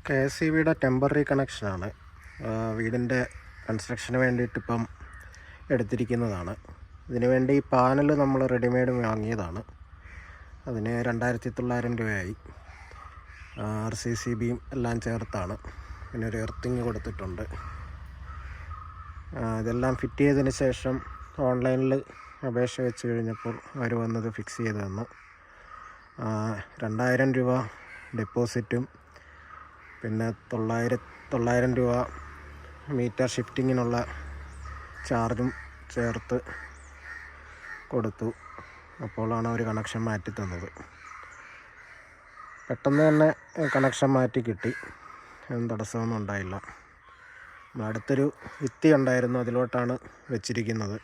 KSEBയുടെ temporary കണക്ഷനാണ്. വീടിൻ്റെ കൺസ്ട്രക്ഷന് വേണ്ടിയിട്ടിപ്പം എടുത്തിരിക്കുന്നതാണ്. ഇതിനു വേണ്ടി ഈ പാനൽ നമ്മൾ റെഡിമെയ്ഡ് വാങ്ങിയതാണ്. അതിന് 2900 രൂപയായി. RCCBയും എല്ലാം ചേർത്താണ്. പിന്നെ ഒരു എർത്തിങ് കൊടുത്തിട്ടുണ്ട്. ഇതെല്ലാം ഫിറ്റ് ചെയ്തതിന് ശേഷം ഓൺലൈനിൽ അപേക്ഷ വെച്ച് കഴിഞ്ഞപ്പോൾ അവർ വന്നത് ഫിക്സ് ചെയ്ത് തന്നു. 2000 രൂപ ഡെപ്പോസിറ്റും പിന്നെ 900 രൂപ മീറ്റർ ഷിഫ്റ്റിങ്ങിനുള്ള ചാർജും ചേർത്ത് കൊടുത്തു. അപ്പോഴാണ് അവർ കണക്ഷൻ മാറ്റി തന്നത്. പെട്ടെന്ന് തന്നെ കണക്ഷൻ മാറ്റി കിട്ടി. തടസ്സമൊന്നും ഉണ്ടായില്ല. അടുത്തൊരു ഭിത്തി ഉണ്ടായിരുന്നു, അതിലോട്ടാണ് വെച്ചിരിക്കുന്നത്.